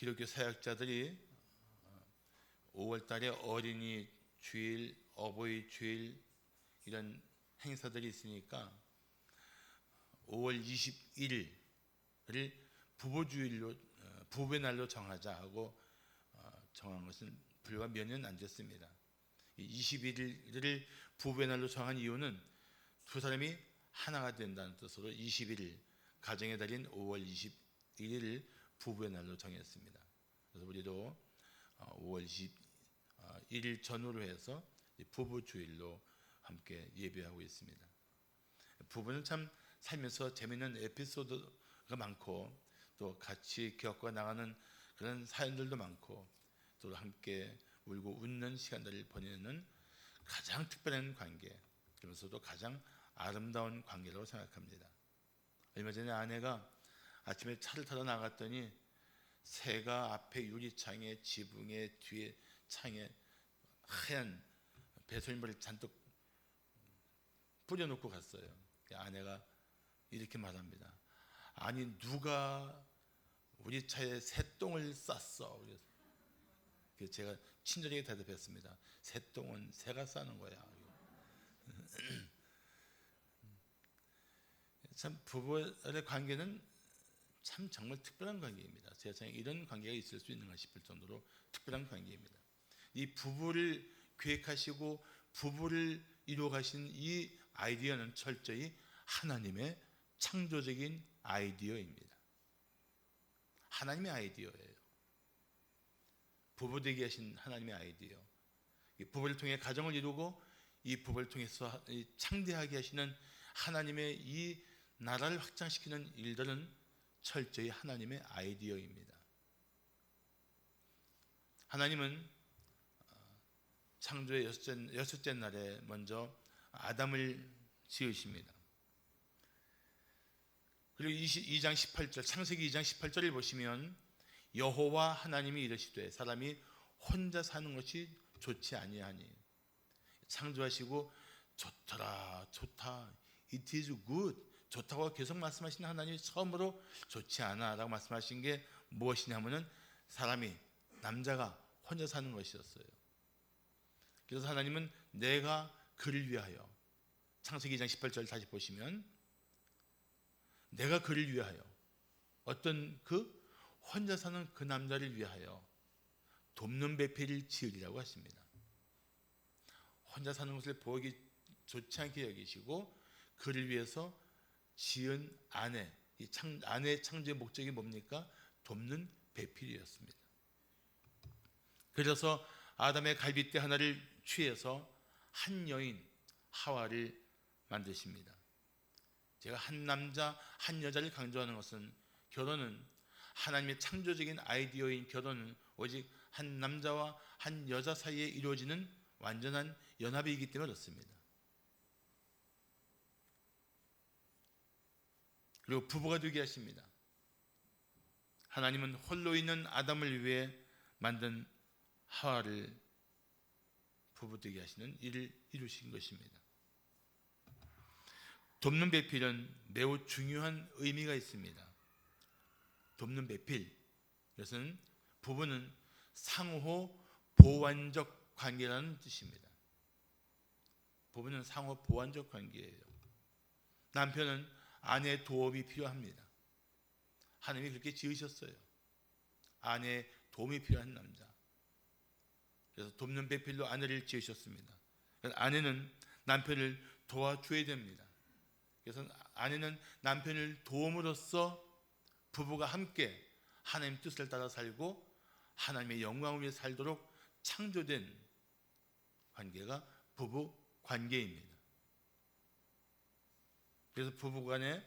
기독교 사역자들이 5월 달에 어린이 주일, 어버이 주일 이런 행사들이 있으니까 5월 21일을 부부주일로 부부의 날로 정하자 하고 정한 것은 불과 몇 년 안 됐습니다. 21일을 부부의 날로 정한 이유는 두 사람이 하나가 된다는 뜻으로 21일 가정의 달인 5월 21일을 부부의 날로 정했습니다. 그래서 우리도 5월 21일 전후로 해서 부부 주일로 함께 예배하고 있습니다. 부부는 참 살면서 재미있는 에피소드가 많고 또 같이 겪어 나가는 그런 사연들도 많고 또 함께 울고 웃는 시간들을 보내는 가장 특별한 관계, 그러면서도 가장 아름다운 관계라고 생각합니다. 얼마 전에 아내가 아침에 차를 타러 나갔더니 새가 앞에 유리창에 지붕에 뒤에 창에 하얀 배설물을 잔뜩 뿌려놓고 갔어요. 아내가 이렇게 말합니다. 아니 누가 우리 차에 새똥을 쌌어. 그래서 제가 친절하게 대답했습니다. 새똥은 새가 싸는 거야. 참 부부의 관계는 참 정말 특별한 관계입니다. 세상에 이런 관계가 있을 수 있는가 싶을 정도로 특별한 관계입니다. 이 부부를 계획하시고 부부를 이루어가신 이 아이디어는 철저히 하나님의 창조적인 아이디어입니다. 하나님의 아이디어예요. 부부 되게 하신 하나님의 아이디어. 이 부부를 통해 가정을 이루고 이 부부를 통해서 창대하게 하시는 하나님의 이 나라를 확장시키는 일들은 철저히 하나님의 아이디어입니다. 하나님은 창조의 여섯째 날에 먼저 아담을 지으십니다. 그리고 2장 18절 창세기 2장 18절을 보시면 여호와 하나님이 이르시되 사람이 혼자 사는 것이 좋지 아니하니 창조하시고 좋더라 좋다 it is good 좋다고 계속 말씀하시는 하나님이 처음으로 좋지 않아 라고 말씀하신 게 무엇이냐면은 사람이 남자가 혼자 사는 것이었어요. 그래서 하나님은 내가 그를 위하여 창세기 2장 18절 다시 보시면 내가 그를 위하여 어떤 그 혼자 사는 그 남자를 위하여 돕는 배필을 지으리라고 하십니다. 혼자 사는 것을 보기 좋지 않게 여기시고 그를 위해서 지은 아내, 아내의 창조의 목적이 뭡니까? 돕는 배필이었습니다. 그래서 아담의 갈빗대 하나를 취해서 한 여인 하와를 만드십니다. 제가 한 남자 한 여자를 강조하는 것은 결혼은 하나님의 창조적인 아이디어인 결혼은 오직 한 남자와 한 여자 사이에 이루어지는 완전한 연합이기 때문에 그렇습니다. 그리고 부부가 되게 하십니다. 하나님은 홀로 있는 아담을 위해 만든 하와를 부부 되게 하시는 일을 이루신 것입니다. 돕는 배필은 매우 중요한 의미가 있습니다. 돕는 배필, 이것은 부부는 상호 보완적 관계라는 뜻입니다. 부부는 상호 보완적 관계예요. 남편은 아내의 도움이 필요합니다. 하나님이 그렇게 지으셨어요. 아내의 도움이 필요한 남자. 그래서 돕는 배필로 아내를 지으셨습니다. 아내는 남편을 도와줘야 됩니다. 그래서 아내는 남편을 도움으로써 부부가 함께 하나님 뜻을 따라 살고 하나님의 영광을 위해 살도록 창조된 관계가 부부 관계입니다. 그래서 부부간에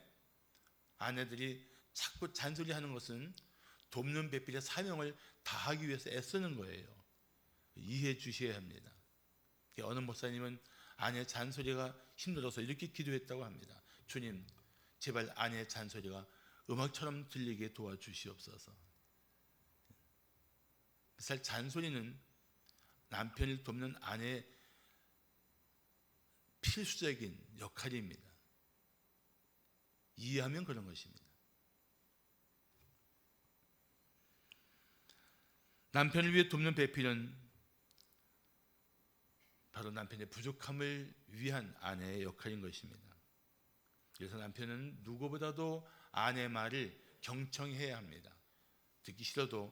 아내들이 자꾸 잔소리하는 것은 돕는 배필의 사명을 다하기 위해서 애쓰는 거예요. 이해해 주셔야 합니다. 어느 목사님은 아내의 잔소리가 힘들어서 이렇게 기도했다고 합니다. 주님, 제발 아내의 잔소리가 음악처럼 들리게 도와주시옵소서. 사실 잔소리는 남편을 돕는 아내의 필수적인 역할입니다. 이해하면 그런 것입니다. 남편을 위해 돕는 배필은 바로 남편의 부족함을 위한 아내의 역할인 것입니다. 그래서 남편은 누구보다도 아내의 말을 경청해야 합니다. 듣기 싫어도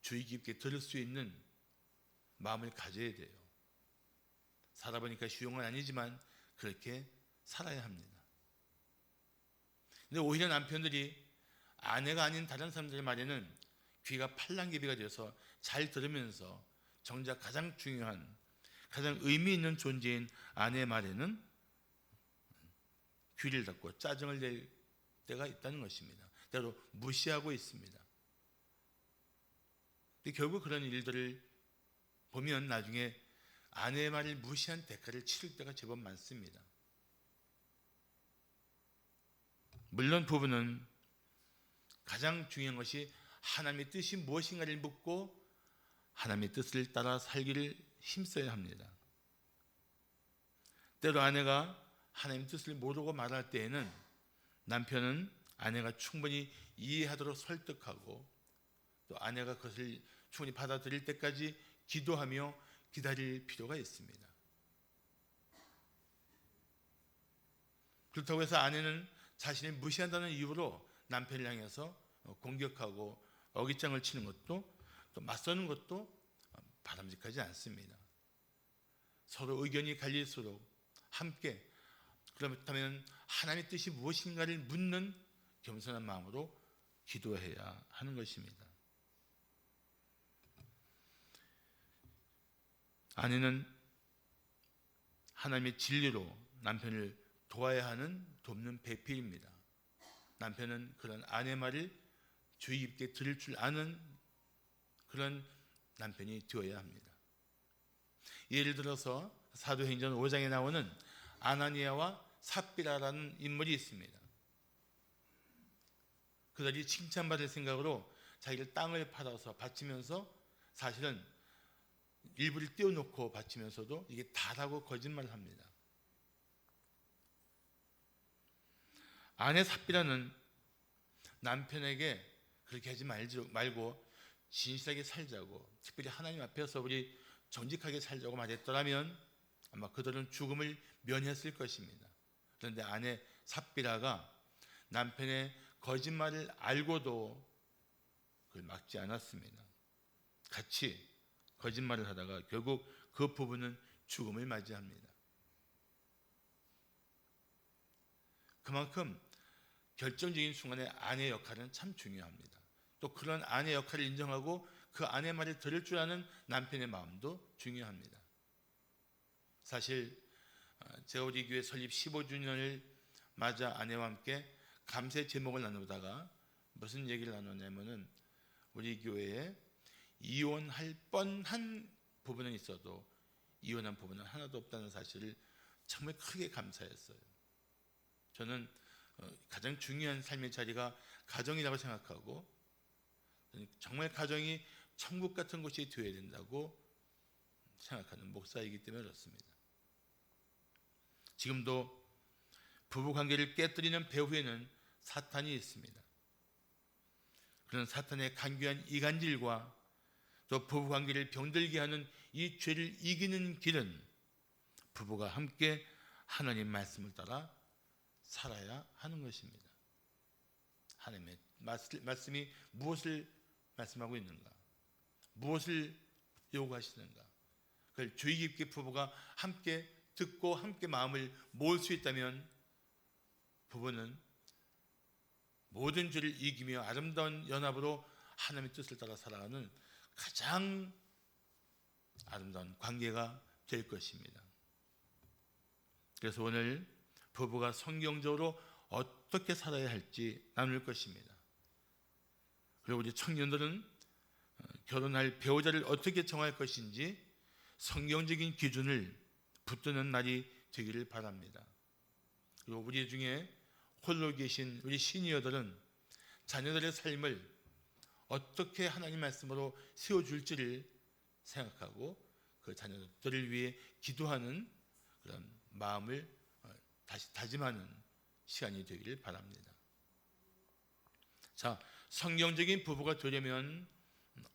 주의 깊게 들을 수 있는 마음을 가져야 돼요. 살아보니까 쉬운 건 아니지만 그렇게 살아야 합니다. 근데 오히려 남편들이 아내가 아닌 다른 사람들의 말에는 귀가 팔랑귀비가 되어서 잘 들으면서 정작 가장 중요한, 가장 의미 있는 존재인 아내의 말에는 귀를 닫고 짜증을 낼 때가 있다는 것입니다. 때로 무시하고 있습니다. 근데 결국 그런 일들을 보면 나중에 아내의 말을 무시한 대가를 치를 때가 제법 많습니다. 물론 부부는 가장 중요한 것이 하나님의 뜻이 무엇인가를 묻고 하나님의 뜻을 따라 살기를 힘써야 합니다. 때로 아내가 하나님의 뜻을 모르고 말할 때에는 남편은 아내가 충분히 이해하도록 설득하고 또 아내가 그것을 충분히 받아들일 때까지 기도하며 기다릴 필요가 있습니다. 그렇다고 해서 아내는 자신을 무시한다는 이유로 남편을 향해서 공격하고 어깃장을 치는 것도 또 맞서는 것도 바람직하지 않습니다. 서로 의견이 갈릴수록 함께, 그렇다면 하나님의 뜻이 무엇인가를 묻는 겸손한 마음으로 기도해야 하는 것입니다. 아내는 하나님의 진리로 남편을 도와야 하는 돕는 배필입니다. 남편은 그런 아내 말을 주의 깊게 들을 줄 아는 그런 남편이 되어야 합니다. 예를 들어서 사도행전 5장에 나오는 아나니아와 삽비라라는 인물이 있습니다. 그들이 칭찬받을 생각으로 자기를 땅을 팔아서 바치면서 사실은 일부를 떼어놓고 바치면서도 이게 다라고 거짓말을 합니다. 아내 삽비라는 남편에게 그렇게 하지 말고 진실하게 살자고, 특별히 하나님 앞에서 우리 정직하게 살자고 말했더라면 아마 그들은 죽음을 면했을 것입니다. 그런데 아내 삽비라가 남편의 거짓말을 알고도 그걸 막지 않았습니다. 같이 거짓말을 하다가 결국 그 부부는 죽음을 맞이합니다. 그만큼 결정적인 순간에 아내의 역할은 참 중요합니다. 또 그런 아내의 역할을 인정하고 그 아내의 말을 들을 줄 아는 남편의 마음도 중요합니다. 사실 제가 우리 교회 설립 15주년을 맞아 아내와 함께 감세 제목을 나누다가 무슨 얘기를 나눴냐면은 우리 교회에 이혼할 뻔한 부분은 있어도 이혼한 부분은 하나도 없다는 사실을 정말 크게 감사했어요. 저는 가장 중요한 삶의 자리가 가정이라고 생각하고 정말 가정이 천국 같은 곳이 되어야 된다고 생각하는 목사이기 때문에 그렇습니다. 지금도 부부관계를 깨뜨리는 배후에는 사탄이 있습니다. 그런 사탄의 간교한 이간질과 또 부부관계를 병들게 하는 이 죄를 이기는 길은 부부가 함께 하나님 말씀을 따라 살아야 하는 것입니다. 하나님의 말씀이 무엇을 말씀하고 있는가? 무엇을 요구하시는가? 그걸 주의 깊게 부부가 함께 듣고 함께 마음을 모을 수 있다면 부부는 모든 죄를 이기며 아름다운 연합으로 하나님의 뜻을 따라 살아가는 가장 아름다운 관계가 될 것입니다. 그래서 오늘 부부가 성경적으로 어떻게 살아야 할지 나눌 것입니다. 그리고 우리 청년들은 결혼할 배우자를 어떻게 정할 것인지 성경적인 기준을 붙드는 날이 되기를 바랍니다. 그리고 우리 중에 홀로 계신 우리 시니어들은 자녀들의 삶을 어떻게 하나님 말씀으로 세워줄지를 생각하고 그 자녀들을 위해 기도하는 그런 마음을 다시 다짐하는 시간이 되기를 바랍니다. 자, 성경적인 부부가 되려면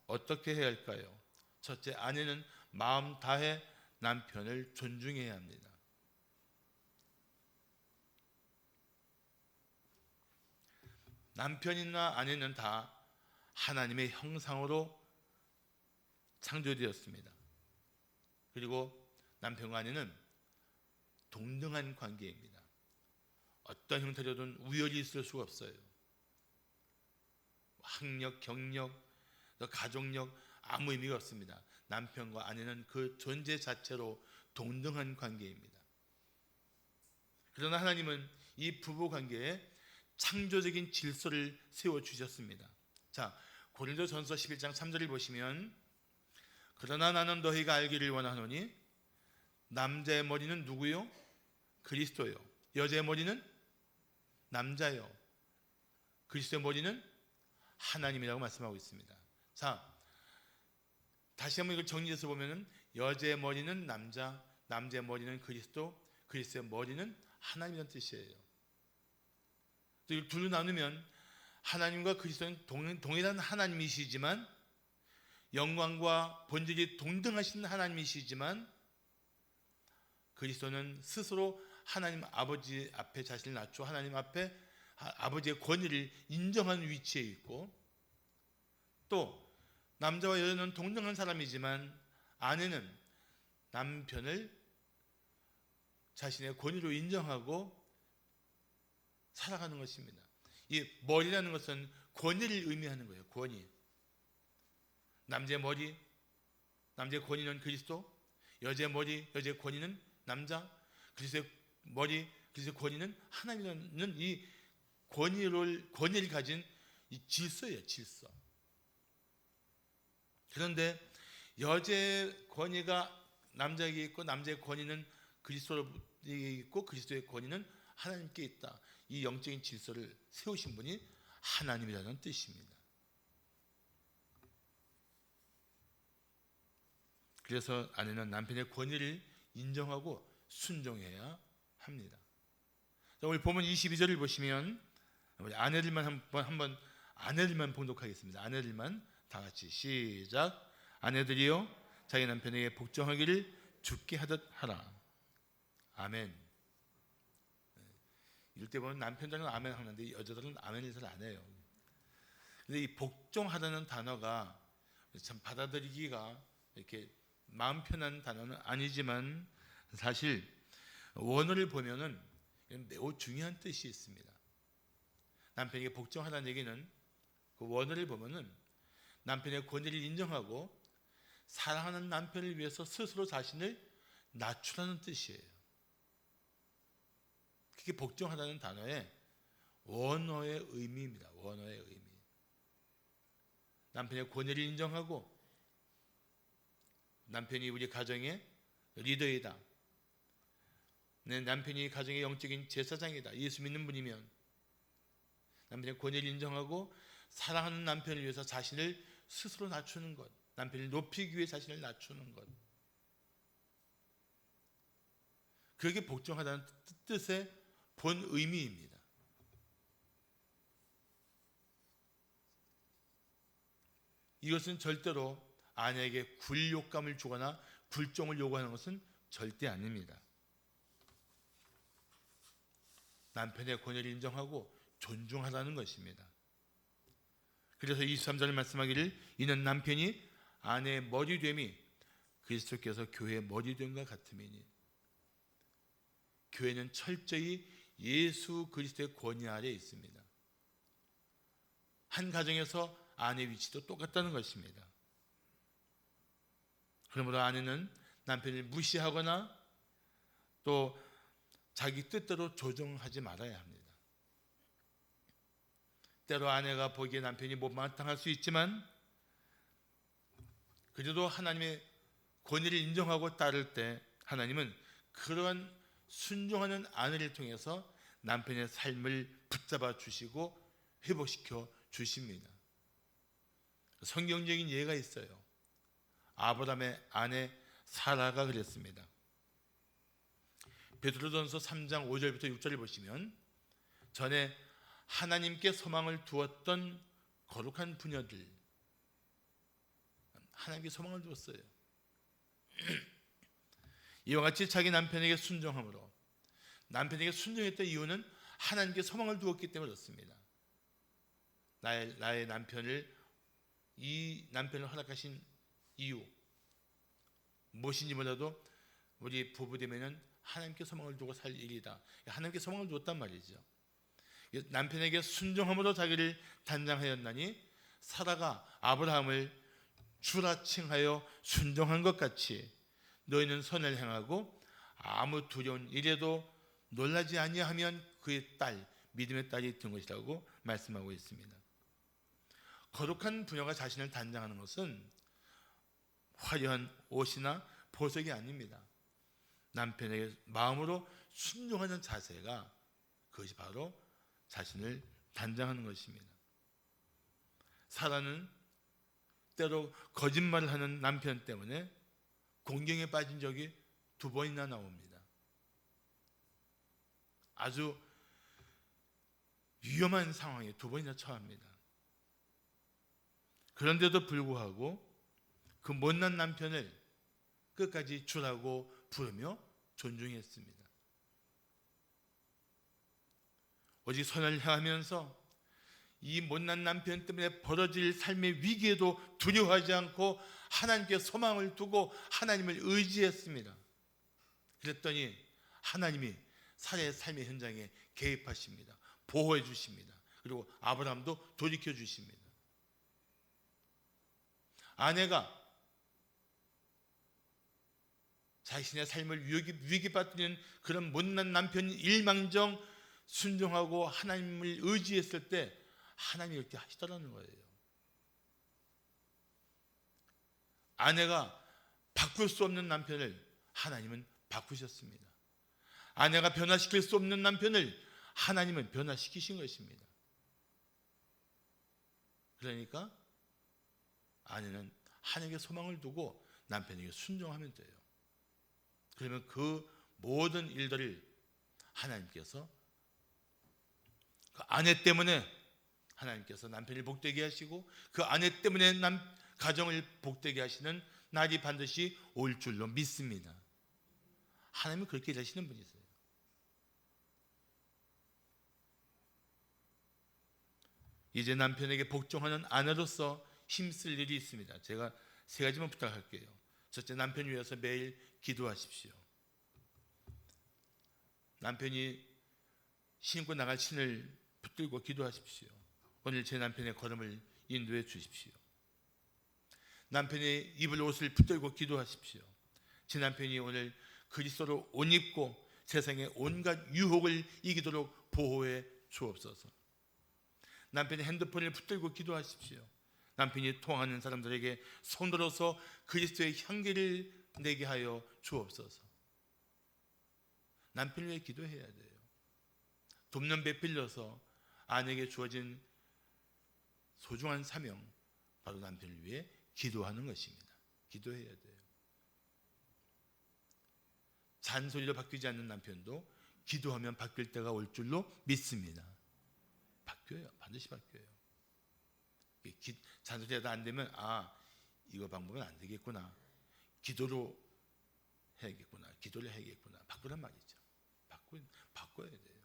어떻게 해야 할까요? 첫째, 아내는 마음 다해 남편을 존중해야 합니다. 남편이나 아내는 다 하나님의 형상으로 창조되었습니다. 그리고 남편과 아내는 동등한 관계입니다. 어떤 형태로든 우열이 있을 수가 없어요. 학력, 경력, 가족력 아무 의미가 없습니다. 남편과 아내는 그 존재 자체로 동등한 관계입니다. 그러나 하나님은 이 부부 관계에 창조적인 질서를 세워주셨습니다. 자, 고린도전서 11장 3절을 보시면, 그러나 나는 너희가 알기를 원하노니 남자의 머리는 누구요? 그리스도요. 여자의 머리는 남자요. 그리스도의 머리는 하나님이라고 말씀하고 있습니다. 자, 다시 한번 이걸 정리해서 보면은 여자의 머리는 남자, 남자의 머리는 그리스도, 그리스도의 머리는 하나님이라는 뜻이에요. 이걸 둘로 나누면 하나님과 그리스도는 동일한 하나님이시지만, 영광과 본질이 동등하신 하나님이시지만, 그리스도는 스스로 하나님 아버지 앞에 자신을 낮추어 하나님 앞에 아버지의 권위를 인정하는 위치에 있고, 또 남자와 여자는 동등한 사람이지만 아내는 남편을 자신의 권위로 인정하고 살아가는 것입니다. 이 머리라는 것은 권위를 의미하는 거예요. 권위. 남자의 머리, 남자의 권위는 그리스도, 여자의 머리, 여자의 권위는 남자, 그리스도의 머리, 그리스도의 권위는 하나님이라는 이 권위를 가진 이 질서예요. 질서. 그런데 여자의 권위가 남자에게 있고, 남자의 권위는 그리스도에게 있고, 그리스도의 권위는 하나님께 있다. 이 영적인 질서를 세우신 분이 하나님이라는 뜻입니다. 그래서 아내는 남편의 권위를 인정하고 순종해야 합니다. 자, 오늘 본문 22절을 보시면 우리 아내들만 한번 아내들만 봉독하겠습니다. 아내들만 다 같이 시작. 아내들이여 자기 남편에게 복종하기를 주께 하듯 하라. 아멘. 이럴 때 보면 남편들은 아멘 하는데 여자들은 아멘을 잘 안 해요. 근데 이 복종하다는 단어가 참 받아들이기가 이렇게 마음 편한 단어는 아니지만, 사실 원어를 보면은 매우 중요한 뜻이 있습니다. 남편에게 복종하다는 얘기는 그 원어를 보면은 남편의 권위를 인정하고 사랑하는 남편을 위해서 스스로 자신을 낮추라는 뜻이에요. 그게 복종하다는 단어의 원어의 의미입니다. 원어의 의미. 남편의 권위를 인정하고 남편이 우리 가정의 리더이다. 내 남편이 가정의 영적인 제사장이다. 예수 믿는 분이면 남편의 권위를 인정하고 사랑하는 남편을 위해서 자신을 스스로 낮추는 것, 남편을 높이기 위해 자신을 낮추는 것, 그게 복종하다는 뜻의 본 의미입니다. 이것은 절대로 아내에게 굴욕감을 주거나 불종을 요구하는 것은 절대 아닙니다. 남편의 권위를 인정하고 존중하라는 것입니다. 그래서 23절에 말씀하기를 이는 남편이 아내의 머리됨이 그리스도께서 교회의 머리됨과 같음이니. 교회는 철저히 예수 그리스도의 권위 아래에 있습니다. 한 가정에서 아내의 위치도 똑같다는 것입니다. 그러므로 아내는 남편을 무시하거나 또 자기 뜻대로 조정하지 말아야 합니다. 때로 아내가 보기에 남편이 못마땅할 수 있지만 그래도 하나님의 권위를 인정하고 따를 때 하나님은 그러한 순종하는 아내를 통해서 남편의 삶을 붙잡아 주시고 회복시켜 주십니다. 성경적인 예가 있어요. 아브라함의 아내 사라가 그랬습니다. 베드로전서 3장 5절부터 6절을 보시면 전에 하나님께 소망을 두었던 거룩한 부녀들, 하나님께 소망을 두었어요. 이와 같이 자기 남편에게 순종함으로, 남편에게 순종했던 이유는 하나님께 소망을 두었기 때문에 그렇습니다. 나의 남편을, 이 남편을 허락하신 이유 무엇인지 몰라도 우리 부부되면은 하나님께 소망을 두고 살 일이다. 하나님께 소망을 두었단 말이죠. 남편에게 순종함으로 자기를 단장하였나니 사라가 아브라함을 주라 칭하여 순종한 것 같이 너희는 선을 행하고 아무 두려운 일에도 놀라지 아니하면 그의 딸, 믿음의 딸이 된 것이라고 말씀하고 있습니다. 거룩한 부녀가 자신을 단장하는 것은 화려한 옷이나 보석이 아닙니다. 남편에게 마음으로 순종하는 자세가, 그것이 바로 자신을 단장하는 것입니다. 사라는 때로 거짓말을 하는 남편 때문에 공경에 빠진 적이 2번이나 나옵니다. 아주 위험한 상황에 2번이나 처합니다. 그런데도 불구하고 그 못난 남편을 끝까지 주라고 부르며 존중했습니다. 오직 선을 행하면서 이 못난 남편 때문에 벌어질 삶의 위기에도 두려워하지 않고 하나님께 소망을 두고 하나님을 의지했습니다. 그랬더니 하나님이 사라의 삶의 현장에 개입하십니다. 보호해 주십니다. 그리고 아브라함도 돌이켜 주십니다. 아내가 자신의 삶을 위기 빠뜨리는 그런 못난 남편이 일망정 순종하고 하나님을 의지했을 때 하나님이 이렇게 하시더라는 거예요. 아내가 바꿀 수 없는 남편을 하나님은 바꾸셨습니다. 아내가 변화시킬 수 없는 남편을 하나님은 변화시키신 것입니다. 그러니까 아내는 하나님께 소망을 두고 남편에게 순종하면 돼요. 그러면 그 모든 일들을 하나님께서 그 아내 때문에 하나님께서 남편을 복되게 하시고 그 아내 때문에 가정을 복되게 하시는 날이 반드시 올 줄로 믿습니다. 하나님은 그렇게 일하시는 분이세요. 이제 남편에게 복종하는 아내로서 힘쓸 일이 있습니다. 제가 3가지만 부탁할게요. 첫째, 남편 위해서 매일 기도하십시오. 남편이 신고 나갈 신을 붙들고 기도하십시오. 오늘 제 남편의 걸음을 인도해 주십시오. 남편이 입을 옷을 붙들고 기도하십시오. 제 남편이 오늘 그리스도로 옷 입고 세상의 온갖 유혹을 이기도록 보호해 주옵소서. 남편이 핸드폰을 붙들고 기도하십시오. 남편이 통하는 사람들에게 손들어서 그리스도의 향기를 내게 하여 주옵소서. 남편을 위해 기도해야 돼요. 돕는 배필로서 아내에게 주어진 소중한 사명, 바로 남편을 위해 기도하는 것입니다. 기도해야 돼요. 잔소리로 바뀌지 않는 남편도 기도하면 바뀔 때가 올 줄로 믿습니다. 바뀌어요. 반드시 바뀌어요. 잔소리가 안 되면 이거 방법은 안 되겠구나. 기도로 해야겠구나. 기도를 해야겠구나. 바꾸란 말이죠. 바꿔야 돼요.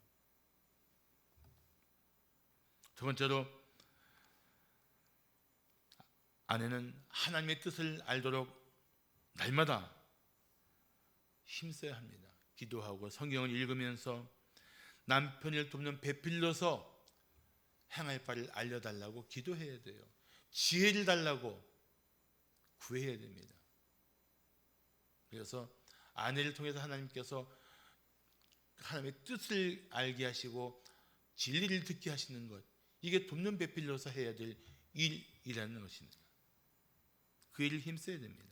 두 번째로, 아내는 하나님의 뜻을 알도록 날마다 힘써야 합니다. 기도하고 성경을 읽으면서 남편을 돕는 배필로서 행할 바를 알려달라고 기도해야 돼요. 지혜를 달라고 구해야 됩니다. 그래서 아내를 통해서 하나님께서 하나님의 뜻을 알게 하시고 진리를 듣게 하시는 것, 이게 돕는 배필로서 해야 될 일이라는 것입니다. 그 일을 힘써야 됩니다.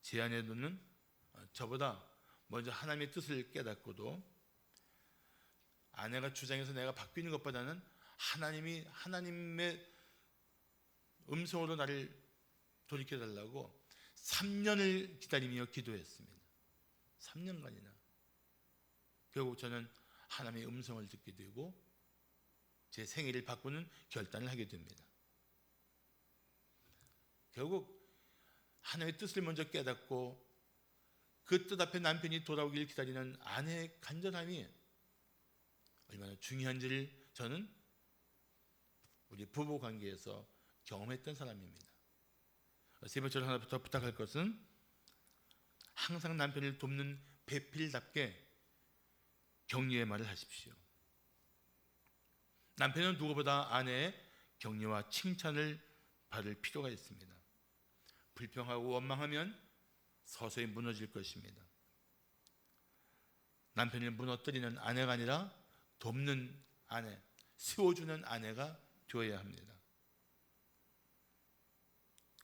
제 아내는 저보다 먼저 하나님의 뜻을 깨닫고도 아내가 주장해서 내가 바뀌는 것보다는 하나님의 음성으로 나를 돌이켜달라고 3년을 기다리며 기도했습니다. 3년간이나. 결국 저는 하나님의 음성을 듣게 되고 제 생애를 바꾸는 결단을 하게 됩니다. 결국 하나님의 뜻을 먼저 깨닫고 그 뜻 앞에 남편이 돌아오길 기다리는 아내의 간절함이 얼마나 중요한지를 저는 우리 부부 관계에서 경험했던 사람입니다. 세 번째로 하나부터 부탁할 것은 항상 남편을 돕는 배필답게 격려의 말을 하십시오. 남편은 누구보다 아내의 격려와 칭찬을 받을 필요가 있습니다. 불평하고 원망하면 서서히 무너질 것입니다. 남편을 무너뜨리는 아내가 아니라 돕는 아내, 세워주는 아내가 되어야 합니다.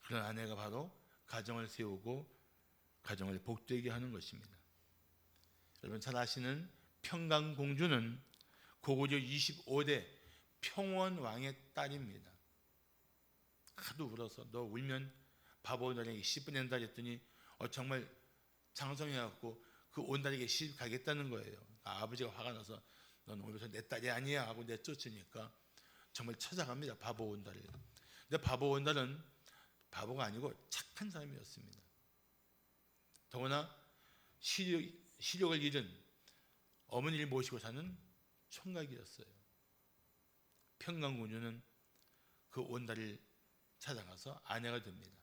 그런 아내가 바로 가정을 세우고 가정을 복되게 하는 것입니다. 여러분 잘 아시는 평강공주는 고구려 25대 평원왕의 딸입니다. 하도 울어서 너 울면 바보들에게 시집 보낸다 했더니 정말 장성해갖고 그 온달에게 시집 가겠다는 거예요. 아버지가 화가 나서 넌 오면서 내 딸이 아니야 하고 내쫓으니까 정말 찾아갑니다. 바보 온달을. 근데 바보 온달은 바보가 아니고 착한 사람이었습니다. 더구나 시력을 잃은 어머니를 모시고 사는 총각이었어요. 평강공주는 그 온달을 찾아가서 아내가 됩니다.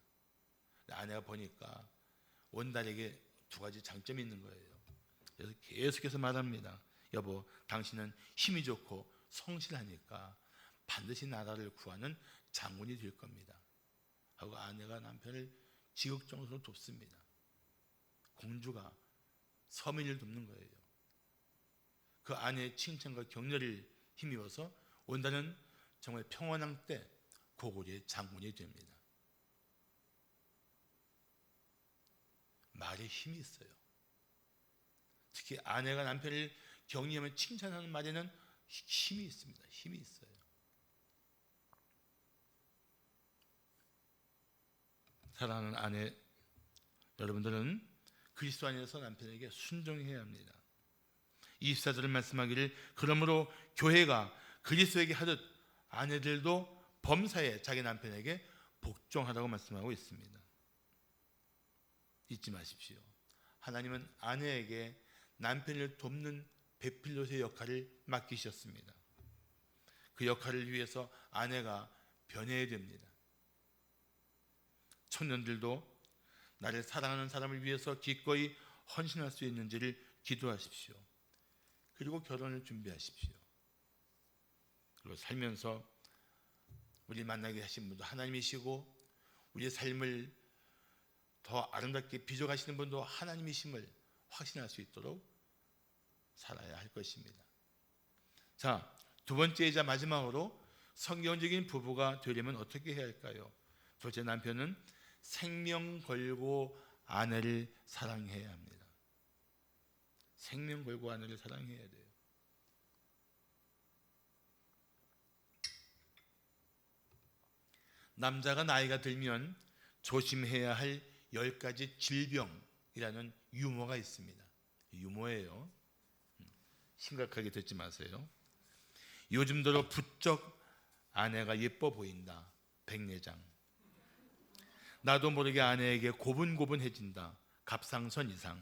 아내가 보니까 온달에게 두 가지 장점이 있는 거예요. 그래서 계속해서 말합니다. 여보, 당신은 힘이 좋고 성실하니까 반드시 나라를 구하는 장군이 될 겁니다. 하고 아내가 남편을 지극정성으로 돕습니다. 공주가 서민을 돕는 거예요. 그 아내의 칭찬과 격려를 힘입어서 온달은 정말 평원왕 때 고구려의 장군이 됩니다. 말에 힘이 있어요. 특히 아내가 남편을 격려하며 칭찬하는 말에는 힘이 있습니다. 힘이 있어요. 사랑하는 아내 여러분들은 그리스도 안에서 남편에게 순종해야 합니다. 24절은 말씀하기를 그러므로 교회가 그리스도에게 하듯 아내들도 범사에 자기 남편에게 복종하라고 말씀하고 있습니다. 잊지 마십시오. 하나님은 아내에게 남편을 돕는 배필로서의 역할을 맡기셨습니다. 그 역할을 위해서 아내가 변해야 됩니다. 청년들도 나를 사랑하는 사람을 위해서 기꺼이 헌신할 수 있는지를 기도하십시오. 그리고 결혼을 준비하십시오. 그리고 살면서 우리 만나게 하신 분도 하나님이시고 우리의 삶을 더 아름답게 빚어가시는 분도 하나님이심을 확신할 수 있도록 살아야 할 것입니다. 자, 두 번째이자 마지막으로 성경적인 부부가 되려면 어떻게 해야 할까요? 둘째, 남편은 생명 걸고 아내를 사랑해야 합니다. 생명 걸고 아내를 사랑해야 돼요. 남자가 나이가 들면 조심해야 할 10가지 질병이라는 유머가 있습니다. 유머예요. 심각하게 듣지 마세요. 요즘 들어 부쩍 아내가 예뻐 보인다. 백내장. 나도 모르게 아내에게 고분고분해진다. 갑상선 이상.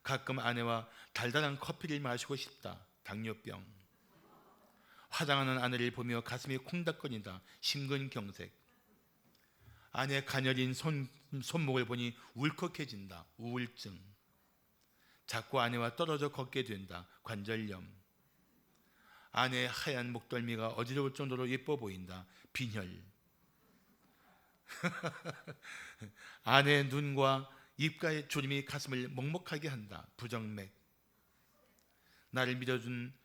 가끔 아내와 달달한 커피를 마시고 싶다. 당뇨병. 화장하는 아내를 보며 가슴이 콩닥거린다. 심근경색. 아내 가녀린 손목을 보니 울컥해진다. 우울증. 자꾸 아내와 떨어져 걷게 된다. 관절염. 아내의 하얀 목덜미가 어지러울 정도로 예뻐 보인다. 빈혈. 아내의 눈과 입가의 조림이 가슴을 먹먹하게 한다. 부정맥.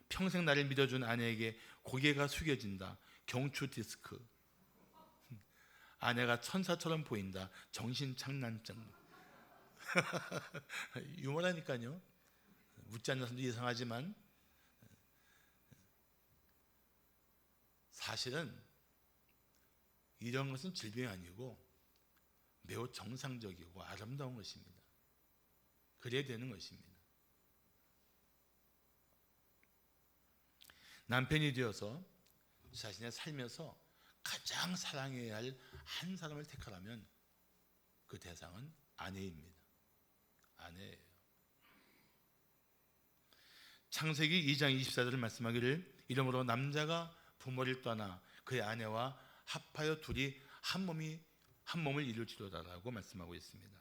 평생 나를 믿어준 아내에게 고개가 숙여진다. 경추 디스크. 아내가 천사처럼 보인다. 정신착란증. 유머라니까요. 웃지 않는 사람도 이상하지만 사실은 이런 것은 질병이 아니고 매우 정상적이고 아름다운 것입니다. 그래야 되는 것입니다. 남편이 되어서 자신의 삶에서 가장 사랑해야 할 한 사람을 택하라면 그 대상은 아내입니다. 아내예요. 창세기 2장 24절을 말씀하기를 이러므로 남자가 부모를 떠나 그의 아내와 합하여 둘이 한 몸을 이룰지로다라고 말씀하고 있습니다.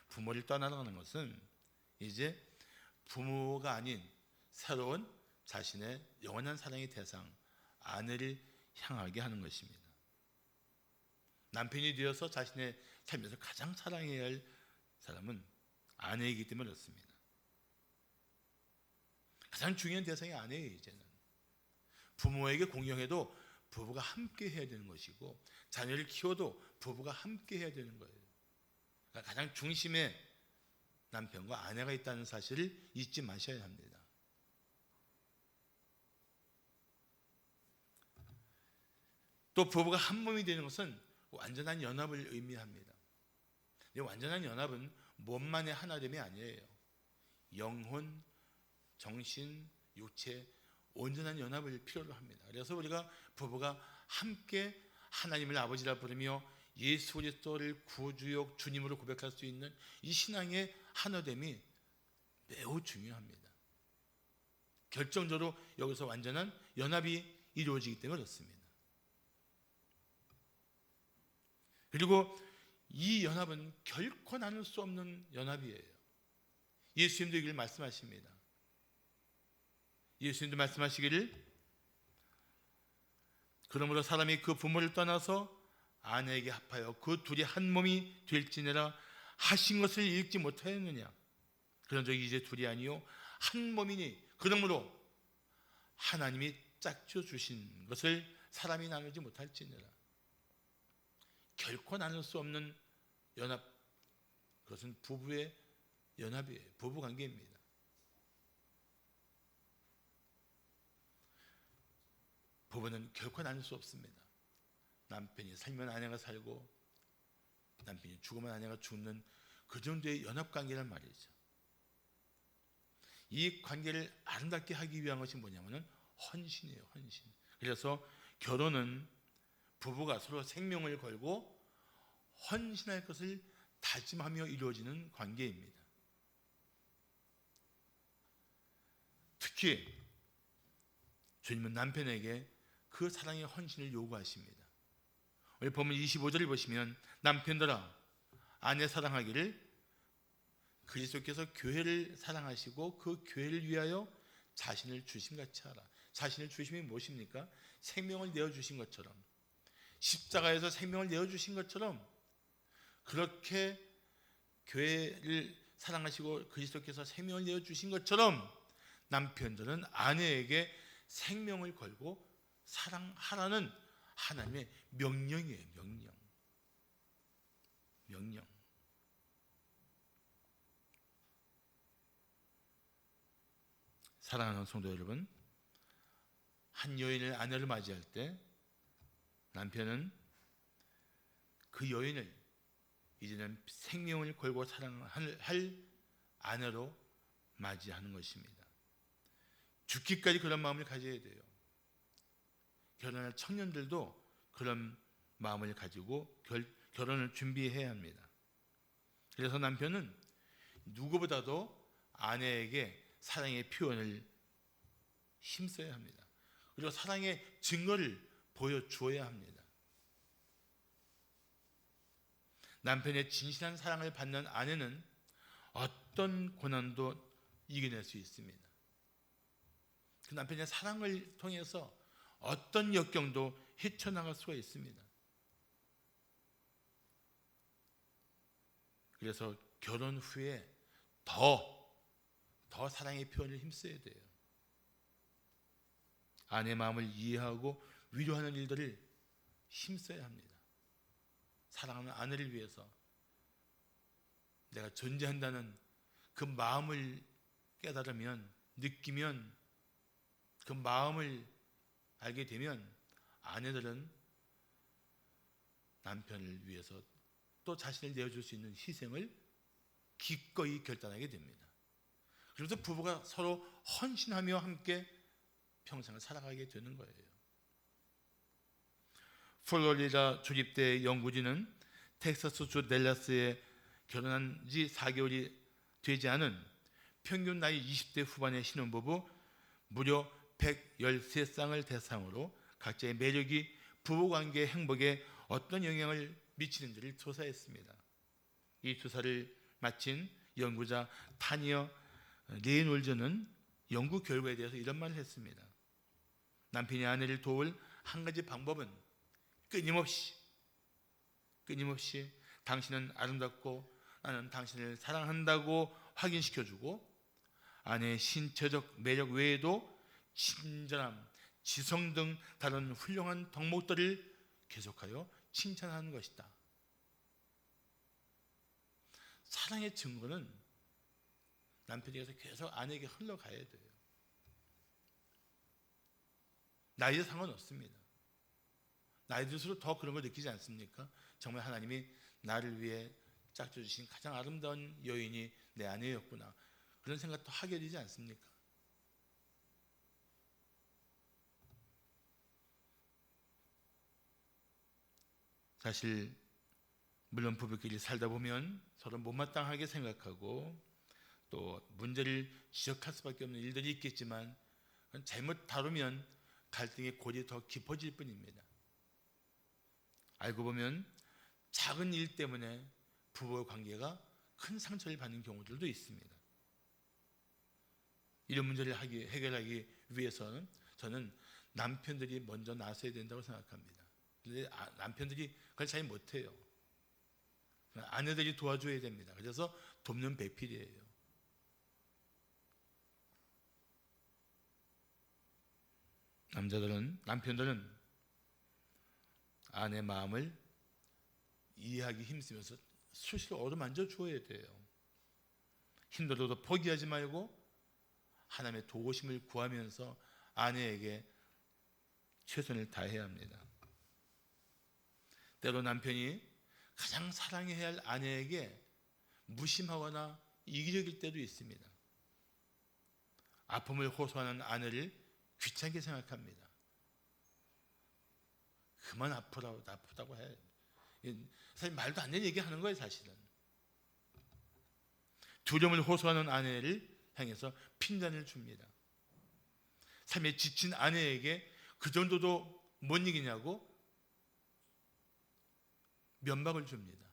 부모를 떠나는 것은 이제 부모가 아닌 새로운 자신의 영원한 사랑의 대상 아내를 향하게 하는 것입니다. 남편이 되어서 자신의 삶에서 가장 사랑해야 할 사람은 아내이기 때문에 그렇습니다. 가장 중요한 대상이 아내예요. 이제는 부모에게 공경해도 부부가 함께 해야 되는 것이고 자녀를 키워도 부부가 함께 해야 되는 거예요. 그러니까 가장 중심에 남편과 아내가 있다는 사실을 잊지 마셔야 합니다. 또 부부가 한 몸이 되는 것은 완전한 연합을 의미합니다. 완전한 연합은 몸만의 하나됨이 아니에요. 영혼, 정신, 육체 온전한 연합을 필요로 합니다. 그래서 우리가 부부가 함께 하나님을 아버지라 부르며 예수 그리스도를 구주요 주님으로 고백할 수 있는 이 신앙의 하나됨이 매우 중요합니다. 결정적으로 여기서 완전한 연합이 이루어지기 때문에 그렇습니다. 그리고 이 연합은 결코 나눌 수 없는 연합이에요. 예수님도 이걸 말씀하십니다. 예수님도 말씀하시기를 그러므로 사람이 그 부모를 떠나서 아내에게 합하여 그 둘이 한 몸이 될지니라 하신 것을 읽지 못하였느냐. 그런 적이 이제 둘이 아니요 한 몸이니 그러므로 하나님이 짝져 주신 것을 사람이 나누지 못할지니라. 결코 나눌 수 없는 연합, 그것은 부부의 연합이에요. 부부 관계입니다. 부부는 결코 나눌 수 없습니다. 남편이 살면 아내가 살고 남편이 죽으면 아내가 죽는 그 정도의 연합 관계란 말이죠. 이 관계를 아름답게 하기 위한 것이 뭐냐면은 헌신이에요. 헌신. 그래서 결혼은 부부가 서로 생명을 걸고 헌신할 것을 다짐하며 이루어지는 관계입니다. 특히 주님은 남편에게 그 사랑의 헌신을 요구하십니다. 우리 보면 25절을 보시면 남편들아 아내 사랑하기를 그리스도께서 교회를 사랑하시고 그 교회를 위하여 자신을 주심같이 하라. 자신을 주심이 무엇입니까? 생명을 내어주신 것처럼 십자가에서 생명을 내어주신 것처럼 그렇게 교회를 사랑하시고 그리스도께서 생명을 내어주신 것처럼 남편들은 아내에게 생명을 걸고 사랑하라는 하나님의 명령이에요. 명령. 사랑하는 성도 여러분, 한 여인을 아내를 맞이할 때 남편은 그 여인을 이제는 생명을 걸고 사랑할 아내로 맞이하는 것입니다. 죽기까지 그런 마음을 가져야 돼요. 결혼할 청년들도 그런 마음을 가지고 결혼을 준비해야 합니다. 그래서 남편은 누구보다도 아내에게 사랑의 표현을 힘써야 합니다. 그리고 사랑의 증거를 보여주어야 합니다. 남편의 진실한 사랑을 받는 아내는 어떤 고난도 이겨낼 수 있습니다. 그 남편의 사랑을 통해서 어떤 역경도 헤쳐나갈 수가 있습니다. 그래서 결혼 후에 더 사랑의 표현을 힘써야 돼요. 아내 마음을 이해하고 위로하는 일들을 힘써야 합니다. 사랑하는 아내를 위해서 내가 존재한다는 그 마음을 깨달으면, 느끼면, 그 마음을 알게 되면 아내들은 남편을 위해서 또 자신을 내어줄 수 있는 희생을 기꺼이 결단하게 됩니다. 그래서 부부가 서로 헌신하며 함께 평생을 살아가게 되는 거예요. 플로리다 주립대 연구진은 텍사스주 댈러스에 결혼한 지 4개월이 되지 않은 평균 나이 20대 후반의 신혼부부 무려 113쌍을 대상으로 각자의 매력이 부부관계의 행복에 어떤 영향을 미치는지를 조사했습니다. 이 조사를 마친 연구자 타니어 레이놀즈는 연구 결과에 대해서 이런 말을 했습니다. 남편이 아내를 도울 한 가지 방법은 끊임없이 당신은 아름답고 나는 당신을 사랑한다고 확인시켜주고 아내의 신체적 매력 외에도 친절함, 지성 등 다른 훌륭한 덕목들을 계속하여 칭찬하는 것이다. 사랑의 증거는 남편에게서 계속 아내에게 흘러가야 돼요. 나이에 상관없습니다. 나이 들수록 더 그런 걸 느끼지 않습니까? 정말 하나님이 나를 위해 짝져주신 가장 아름다운 여인이 내 아내였구나. 그런 생각도 하게 되지 않습니까? 사실 물론 부부끼리 살다 보면 서로 못마땅하게 생각하고 또 문제를 지적할 수밖에 없는 일들이 있겠지만 잘못 다루면 갈등의 골이 더 깊어질 뿐입니다. 알고 보면 작은 일 때문에 부부의 관계가 큰 상처를 받는 경우들도 있습니다. 이런 문제를 해결하기 위해서는 저는 남편들이 먼저 나서야 된다고 생각합니다. 그런데 남편들이 그걸 잘 못해요. 아내들이 도와줘야 됩니다. 그래서 돕는 배필이에요. 남편들은 아내 마음을 이해하기 힘쓰면서 수시로 어루만져 주어야 돼요. 힘들어도 포기하지 말고 하나님의 도우심을 구하면서 아내에게 최선을 다해야 합니다. 때로 남편이 가장 사랑해야 할 아내에게 무심하거나 이기적일 때도 있습니다. 아픔을 호소하는 아내를 귀찮게 생각합니다. 그만 아프다고 해. 사실 말도 안 되는 얘기하는 거예요, 사실은. 두려움을 호소하는 아내를 향해서 핀잔을 줍니다. 삶에 지친 아내에게 그 정도도 못 이기냐고 면박을 줍니다.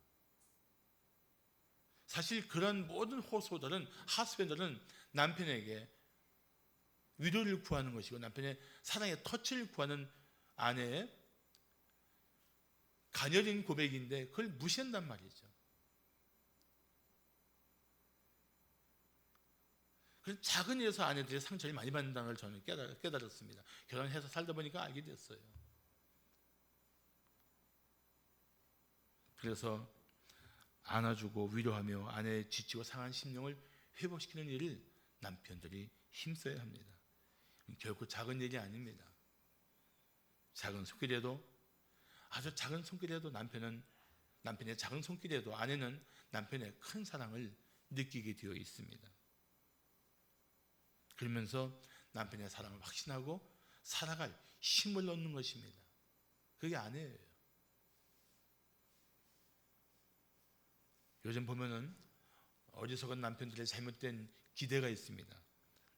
사실 그런 모든 호소들은, 하소연들은 남편에게 위로를 구하는 것이고 남편의 사랑의 터치를 구하는 아내의 가녀린 고백인데 그걸 무시한단 말이죠. 그래서 작은 일에서 아내들이 상처를 많이 받는다는 걸 저는 깨달았습니다. 결혼해서 살다 보니까 알게 됐어요. 그래서 안아주고 위로하며 아내의 지치고 상한 심령을 회복시키는 일을 남편들이 힘써야 합니다. 결코 작은 일이 아닙니다. 작은 손길에도, 아주 작은 손길에도 남편의 작은 손길에도 아내는 남편의 큰 사랑을 느끼게 되어 있습니다. 그러면서 남편의 사랑을 확신하고 살아갈 힘을 얻는 것입니다. 그게 아내예요. 요즘 보면은 어리석은 남편들의 잘못된 기대가 있습니다.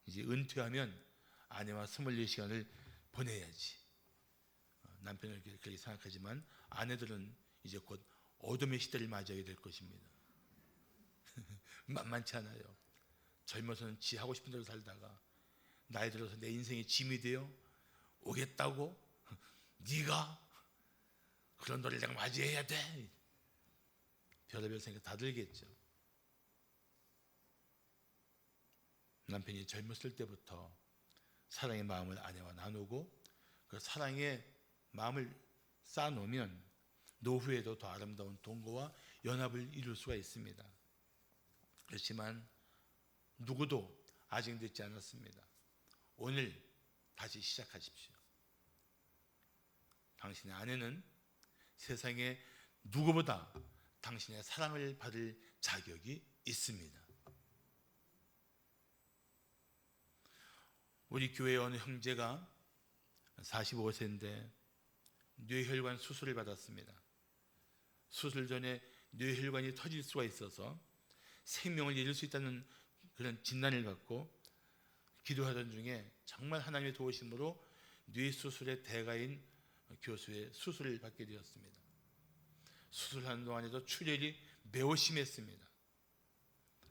이제 은퇴하면 아내와 24시간을 보내야지. 남편을 그렇게 생각하지만 아내들은 이제 곧 어둠의 시대를 맞이하게 될 것입니다. 만만치 않아요. 젊어서는 지 하고 싶은 대로 살다가 나이 들어서 내 인생의 짐이 되어 오겠다고? 네가 그런 너를 내가 맞이해야 돼. 별의별 생각 다 들겠죠. 남편이 젊었을 때부터 사랑의 마음을 아내와 나누고 그 사랑의 마음을 쌓아놓으면 노후에도 더 아름다운 동거와 연합을 이룰 수가 있습니다. 그렇지만 누구도 아직 늦지 않았습니다. 오늘 다시 시작하십시오. 당신의 아내는 세상에 누구보다 당신의 사랑을 받을 자격이 있습니다. 우리 교회의 어느 형제가 45세인데 뇌혈관 수술을 받았습니다. 수술 전에 뇌혈관이 터질 수가 있어서 생명을 잃을 수 있다는 그런 진단을 받고 기도하던 중에 정말 하나님의 도우심으로 뇌수술의 대가인 교수의 수술을 받게 되었습니다. 수술하는 동안에도 출혈이 매우 심했습니다.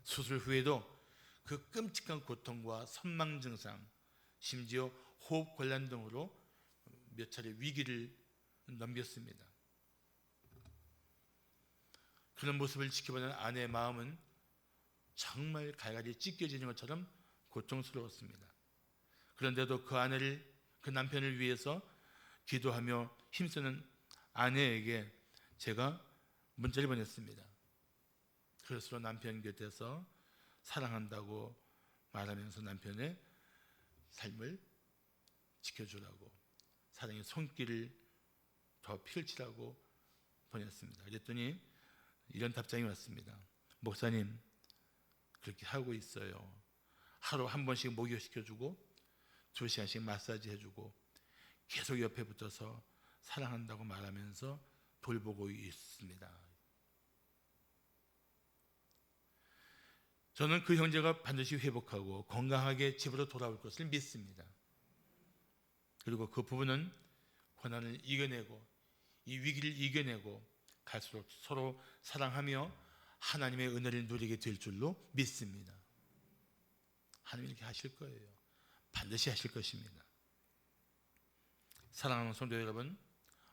수술 후에도 그 끔찍한 고통과 선망 증상, 심지어 호흡 곤란 등으로 몇 차례 위기를 넘겼습니다. 그런 모습을 지켜보는 아내의 마음은 정말 갈갈이 찢겨지는 것처럼 고통스러웠습니다. 그런데도 그 남편을 위해서 기도하며 힘쓰는 아내에게 제가 문자를 보냈습니다. 그럴수록 남편 곁에서 사랑한다고 말하면서 남편의 삶을 지켜주라고, 사랑의 손길을 더 펼치라고 보냈습니다. 그랬더니 이런 답장이 왔습니다. 목사님, 그렇게 하고 있어요. 하루 한 번씩 목욕시켜주고 2시간씩 마사지 해주고 계속 옆에 붙어서 사랑한다고 말하면서 돌보고 있습니다. 저는 그 형제가 반드시 회복하고 건강하게 집으로 돌아올 것을 믿습니다. 그리고 그 부부는 고난을 이겨내고 이 위기를 이겨내고 갈수록 서로 사랑하며 하나님의 은혜를 누리게 될 줄로 믿습니다. 하나님이 이렇게 하실 거예요. 반드시 하실 것입니다. 사랑하는 성도 여러분,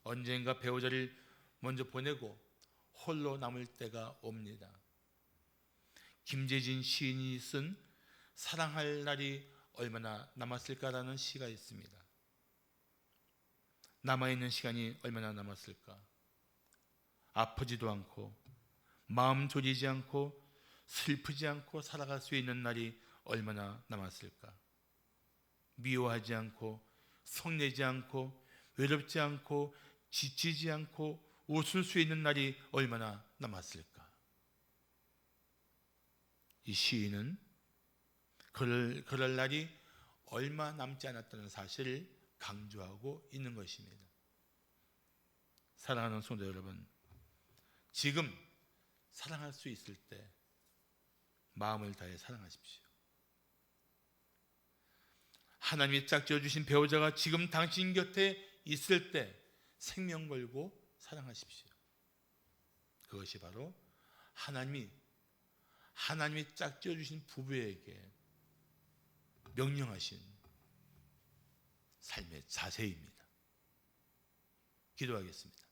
언젠가 배우자를 먼저 보내고 홀로 남을 때가 옵니다. 김재진 시인이 쓴 사랑할 날이 얼마나 남았을까라는 시가 있습니다. 남아있는 시간이 얼마나 남았을까? 아프지도 않고 마음 졸이지 않고 슬프지 않고 살아갈 수 있는 날이 얼마나 남았을까? 미워하지 않고 성내지 않고 외롭지 않고 지치지 않고 웃을 수 있는 날이 얼마나 남았을까? 이 시인은 그럴 날이 얼마 남지 않았다는 사실을 강조하고 있는 것입니다. 사랑하는 성도 여러분, 지금 사랑할 수 있을 때 마음을 다해 사랑하십시오. 하나님이 짝지어 주신 배우자가 지금 당신 곁에 있을 때 생명 걸고 사랑하십시오. 그것이 바로 하나님이 짝지어 주신 부부에게 명령하신 삶의 자세입니다. 기도하겠습니다.